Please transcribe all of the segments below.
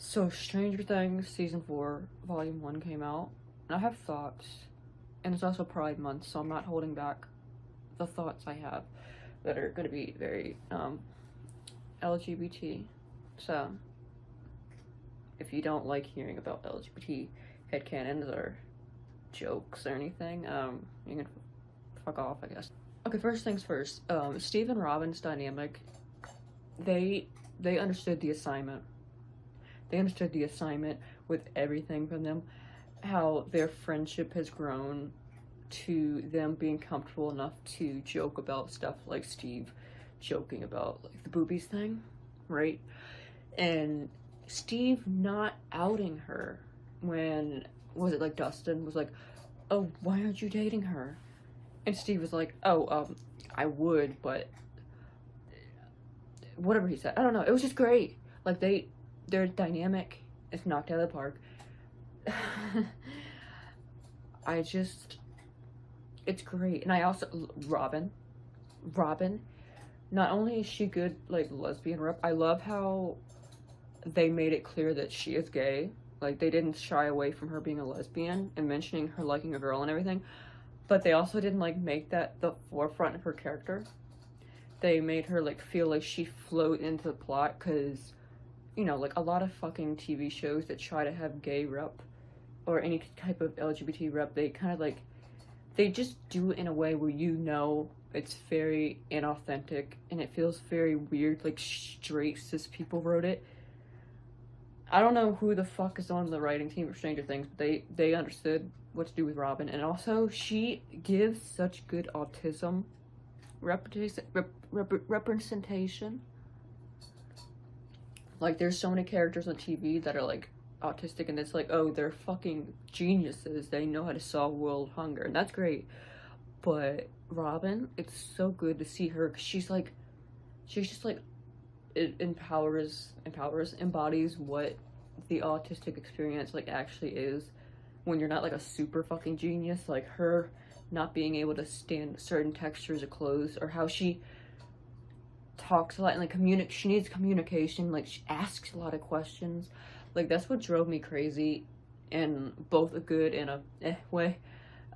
So Stranger Things season 4, volume 1 came out, and I have thoughts, and it's also Pride Month, so I'm not holding back the thoughts I have that are going to be very LGBT. So if you don't like hearing about LGBT headcanons or jokes or anything, you can fuck off, I guess. Okay, first things first. Steve and Robin's dynamic, they understood the assignment. They understood the assignment with everything from them. How their friendship has grown to them being comfortable enough to joke about stuff like Steve joking about like the boobies thing, right? And Steve not outing her when, was it like Dustin was like, oh, why aren't you dating her? And Steve was like, oh, I would, but whatever he said. I don't know. It was just great. Like their dynamic is knocked out of the park. It's great. And I also, Robin, not only is she good, like, lesbian rep, I love how they made it clear that she is gay. Like, they didn't shy away from her being a lesbian and mentioning her liking a girl and everything. But they also didn't, like, make that the forefront of her character. They made her, like, feel like she flowed into the plot, because, you know, like, a lot of fucking TV shows that try to have gay rep, or any type of LGBT rep, they kind of, like, they just do it in a way where you know it's very inauthentic, and it feels very weird, like straight cis people wrote it. I don't know who the fuck is on the writing team for Stranger Things, but they understood what to do with Robin, and also she gives such good autism representation. Like, there's so many characters on TV that are like autistic, and it's like, oh, they're fucking geniuses, they know how to solve world hunger, and that's great. But Robin, it's so good to see her, because she's just like, it embodies what the autistic experience like actually is, when you're not like a super fucking genius. Like her not being able to stand certain textures of clothes, or how she talks a lot and like she needs communication, like she asks a lot of questions. Like, that's what drove me crazy, in both a good and a way,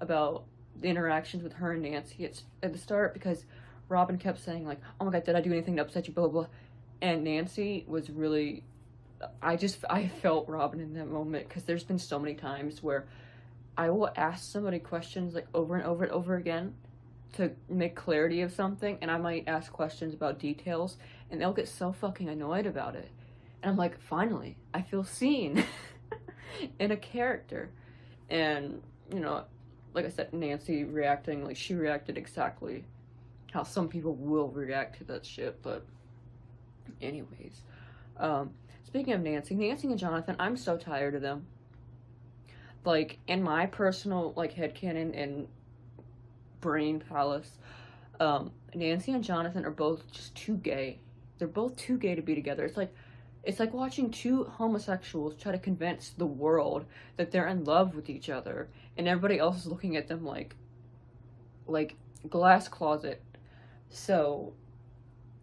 about the interactions with her and Nancy at the start, because Robin kept saying like, oh my god, did I do anything to upset you, blah blah blah, and Nancy was really, I felt Robin in that moment, because there's been so many times where I will ask somebody questions like over and over and over again to make clarity of something, and I might ask questions about details, and they'll get so fucking annoyed about it. And I'm like, finally, I feel seen in a character. And, you know, like I said, Nancy reacting, like, she reacted exactly how some people will react to that shit. But anyways, speaking of Nancy and Jonathan, I'm so tired of them. Like, in my personal, like, headcanon and brain palace, Nancy and Jonathan are both just too gay. They're both too gay to be together. It's like watching two homosexuals try to convince the world that they're in love with each other, and everybody else is looking at them like glass closet. So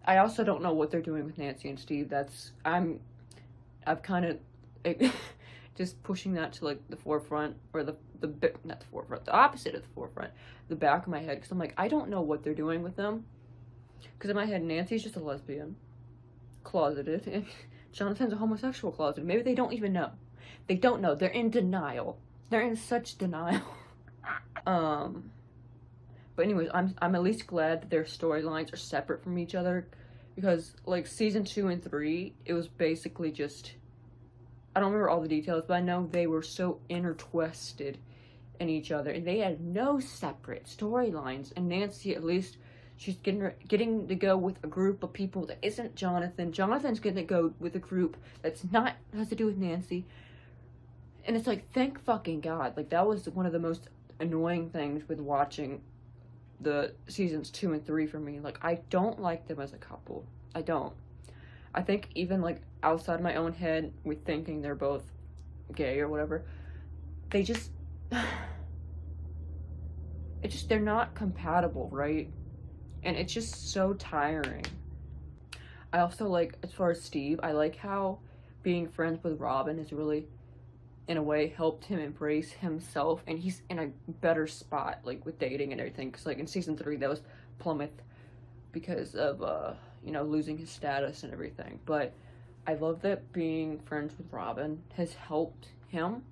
I also don't know what they're doing with Nancy and Steve. I've kind of just pushing that to like the forefront, or the not the forefront, the opposite of the forefront, the back of my head, because I'm like, I don't know what they're doing with them. Because in my head, Nancy's just a lesbian, closeted, and Jonathan's a homosexual, closeted. Maybe they don't even know. They don't know. They're in denial. They're in such denial. But anyways, I'm at least glad that their storylines are separate from each other, because like season 2 and 3, it was basically just, I don't remember all the details, but I know they were so intertwisted in each other, and they had no separate storylines. And Nancy, at least, she's getting to go with a group of people that isn't Jonathan. Jonathan's getting to go with a group that's not, has to do with Nancy. And it's like, thank fucking God. Like, that was one of the most annoying things with watching the seasons 2 and 3 for me. Like, I don't like them as a couple. I don't. I think even, like, outside my own head, with thinking they're both gay or whatever, they just, they're not compatible, right? And it's just so tiring. I also like, as far as Steve, I like how being friends with Robin has really, in a way, helped him embrace himself, and he's in a better spot, like, with dating and everything, because, like, in season 3, that was plummet because of, losing his status and everything, but I love that being friends with Robin has helped him,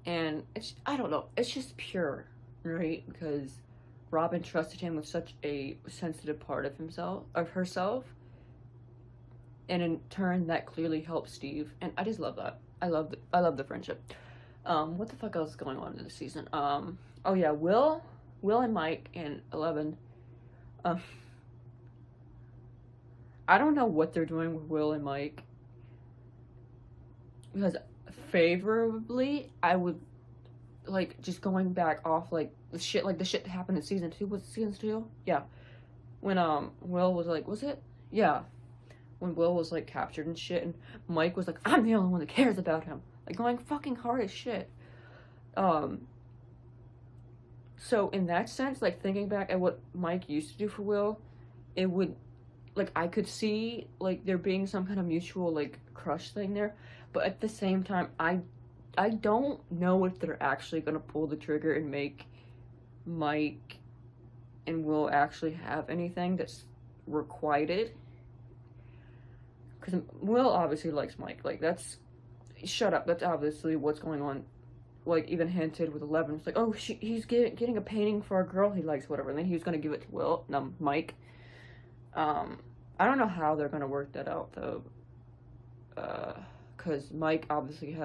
and I don't know, it's just pure, right, because Robin trusted him with such a sensitive part of herself, and in turn, that clearly helped Steve, and I just love that. I love the friendship. What the fuck else is going on in this season? Oh yeah, Will and Mike and 11. I don't know what they're doing with Will and Mike, because favorably, I would, like, just going back off, like, the shit that happened in season 2. Was it season 2? Yeah. When, Will was like, was it? Yeah. When Will was, like, captured and shit, and Mike was like, I'm the only one that cares about him. Like, going fucking hard as shit. So in that sense, like, thinking back at what Mike used to do for Will, it would, like, I could see, like, there being some kind of mutual, like, crush thing there, but at the same time, I don't know if they're actually gonna pull the trigger and make Mike and Will actually have anything that's requited. Because Will obviously likes Mike. Like, shut up. That's obviously what's going on. Like, even hinted with 11. It's like, oh, he's getting a painting for a girl he likes, whatever. And then he was going to give it to Mike. I don't know how they're going to work that out, though. Because Mike obviously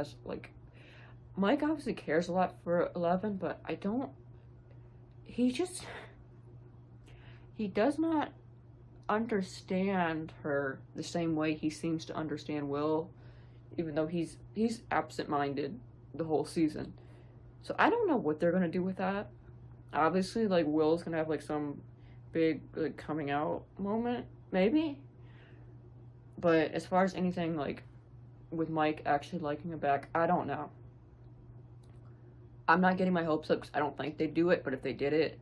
Mike obviously cares a lot for 11, but he does not understand her the same way he seems to understand Will, even though he's absent-minded the whole season. So I don't know what they're gonna do with that. Obviously, like, Will's gonna have, like, some big, like, coming out moment, maybe. But as far as anything, like, with Mike actually liking him back, I don't know. I'm not getting my hopes up because I don't think they'd do it, but if they did it,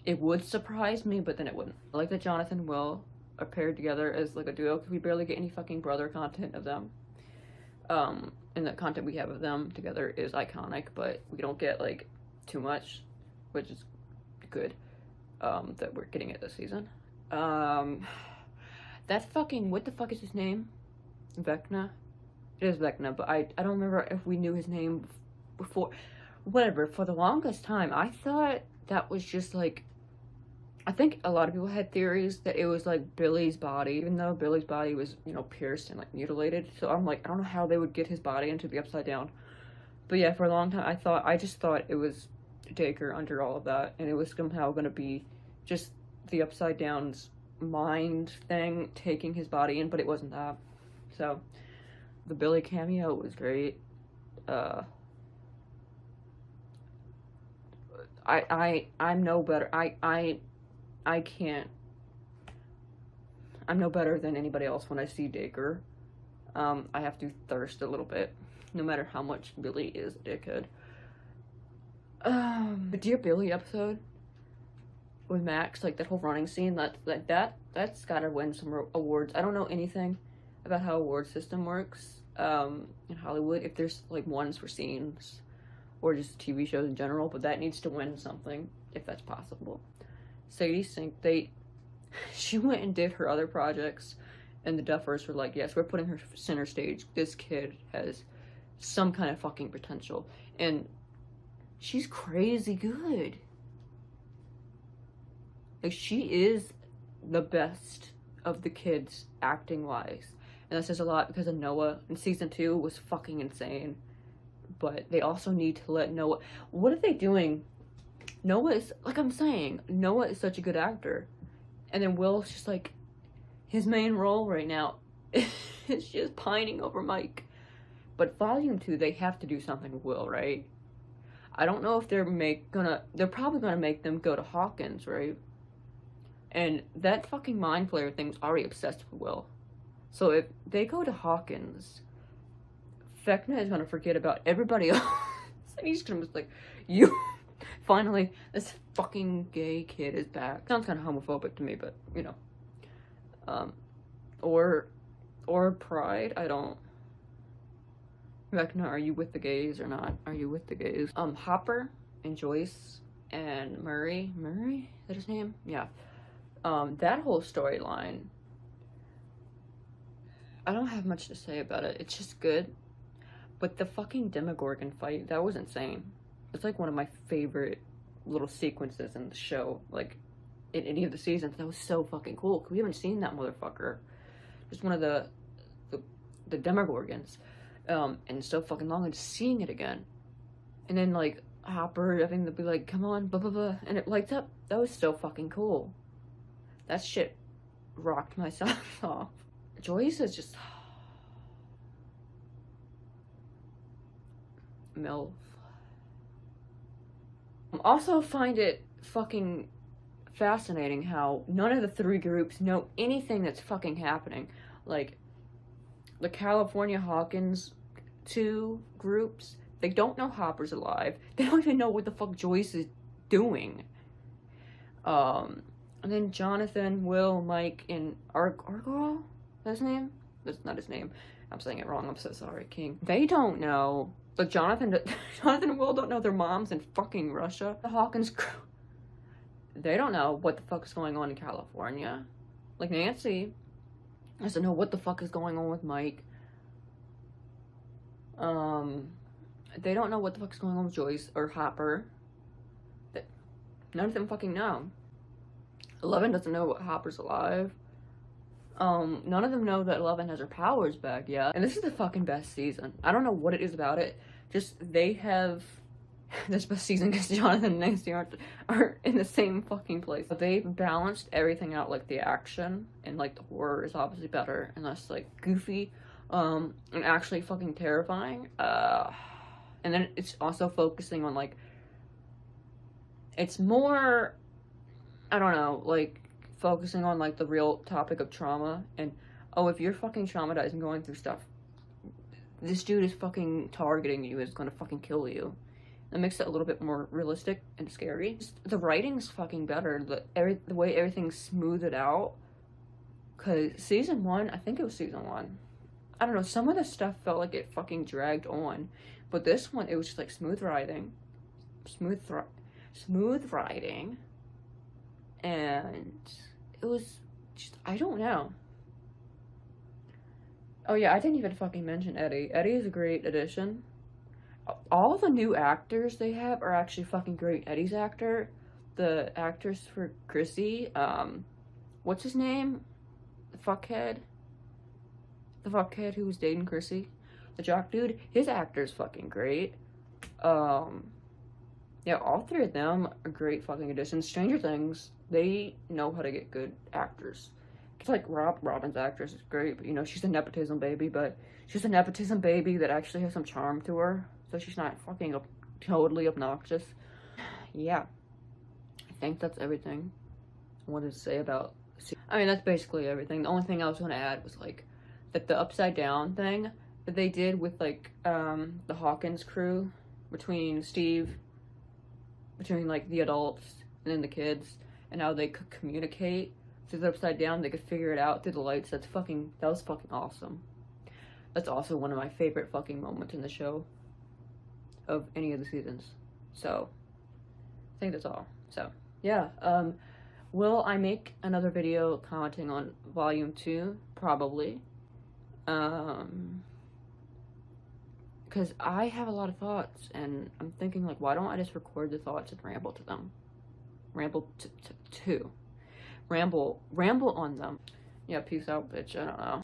it would surprise me, but then it wouldn't. I like that Jonathan and Will are paired together as, like, a duo, because we barely get any fucking brother content of them. And the content we have of them together is iconic, but we don't get, like, too much, which is good, that we're getting it this season. That fucking, what the fuck is his name? Vecna? It is Vecna, but I don't remember if we knew his name before. Whatever, for the longest time, I thought that was just, like, I think a lot of people had theories that it was, like, Billy's body, even though Billy's body was, pierced and, like, mutilated. So I'm like, I don't know how they would get his body into the Upside Down. But yeah, for a long time, I just thought it was Dacre under all of that, and it was somehow going to be just the Upside Down's mind thing taking his body in, but it wasn't that. So the Billy cameo was great. I'm no better. I'm no better than anybody else when I see Dacre. I have to thirst a little bit, no matter how much Billy is a dickhead. The Dear Billy episode with Max, like, that whole running scene, that's gotta win some awards. I don't know anything about how award system works in Hollywood, if there's, like, ones for scenes or just TV shows in general, but that needs to win something if that's possible. Sadie Sink, she went and did her other projects, and the Duffers were like, yes, we're putting her center stage. This kid has some kind of fucking potential, and she's crazy good. Like, she is the best of the kids acting wise, and that says a lot because of Noah in season 2 was fucking insane. But they also need to let Noah, what are they doing? Noah is, like I'm saying, Noah is such a good actor, and then Will's just, like, his main role right now is just pining over Mike. But volume 2, they have to do something with Will, right? I don't know if they're probably gonna make them go to Hawkins, right? And that fucking mind flayer thing's already obsessed with Will. So if they go to Hawkins, Vecna is gonna forget about everybody else. And he's gonna be like, finally, this fucking gay kid is back. Sounds kind of homophobic to me, but, or or Pride. I don't. Rebecca, are you with the gays or not? Are you with the gays? Hopper and Joyce and Murray. Murray? Is that his name? Yeah. That whole storyline. I don't have much to say about it. It's just good. But the fucking Demogorgon fight, that was insane. It's like one of my favorite little sequences in the show. Like, in any of the seasons. That was so fucking cool. We haven't seen that motherfucker. Just one of the Demogorgons. And so fucking long, and seeing it again. And then, like, Hopper having to be like, come on, blah, blah, blah. And it lights up. That was so fucking cool. That shit rocked my socks off. Joyce is just... MILF. I also find it fucking fascinating how none of the three groups know anything that's fucking happening. Like, the California Hawkins 2 groups, they don't know Hopper's alive. They don't even know what the fuck Joyce is doing. And then Jonathan, Will, Mike, and Argyle? That's his name? That's not his name. I'm saying it wrong. I'm so sorry, King. They don't know. Like, Jonathan and Will don't know their mom's in fucking Russia. The Hawkins crew, they don't know what the fuck is going on in California. Like, Nancy doesn't know what the fuck is going on with Mike. They don't know what the fuck is going on with Joyce or Hopper. None of them fucking know. 11 doesn't know what Hopper's alive. None of them know that 11 has her powers back yet. And this is the fucking best season. I don't know what it is about it. Just, they have this best season because Jonathan and Nancy are in the same fucking place. They balanced everything out, like the action and like the horror is obviously better and less like goofy, and actually fucking terrifying. And then it's also focusing on like, it's more, I don't know, like focusing on like the real topic of trauma and, oh, if you're fucking traumatized and going through stuff, this dude is fucking targeting you, is gonna fucking kill you. That makes it a little bit more realistic and scary. Just, the writing's fucking better. The way everything's smoothed out. Cause season 1, I think it was season 1. I don't know, some of the stuff felt like it fucking dragged on. But this one, it was just like smooth writing. Smooth writing. And it was just, I don't know. Oh yeah, I didn't even fucking mention Eddie. Eddie is a great addition. All the new actors they have are actually fucking great. Eddie's actor, the actress for Chrissy, what's his name? The fuckhead who was dating Chrissy, the jock dude, his actor's fucking great. Yeah, all three of them are great fucking additions. Stranger Things, they know how to get good actors. It's like Robin's actress is great, but you know, she's a nepotism baby, but she's a nepotism baby that actually has some charm to her. So she's not fucking totally obnoxious. Yeah. I think that's everything I wanted to say about... I mean, that's basically everything. The only thing I was going to add was, like, that the upside down thing that they did with, like, the Hawkins crew between like, the adults and then the kids, and how they could communicate through the upside down. They could figure it out through the lights. That was fucking awesome. That's also one of my favorite fucking moments in the show. Of any of the seasons. So, I think that's all. So, yeah. Will I make another video commenting on Volume 2? Probably. Because I have a lot of thoughts, and I'm thinking, like, why don't I just record the thoughts and ramble to them? Ramble on them. Yeah, peace out, bitch. I don't know.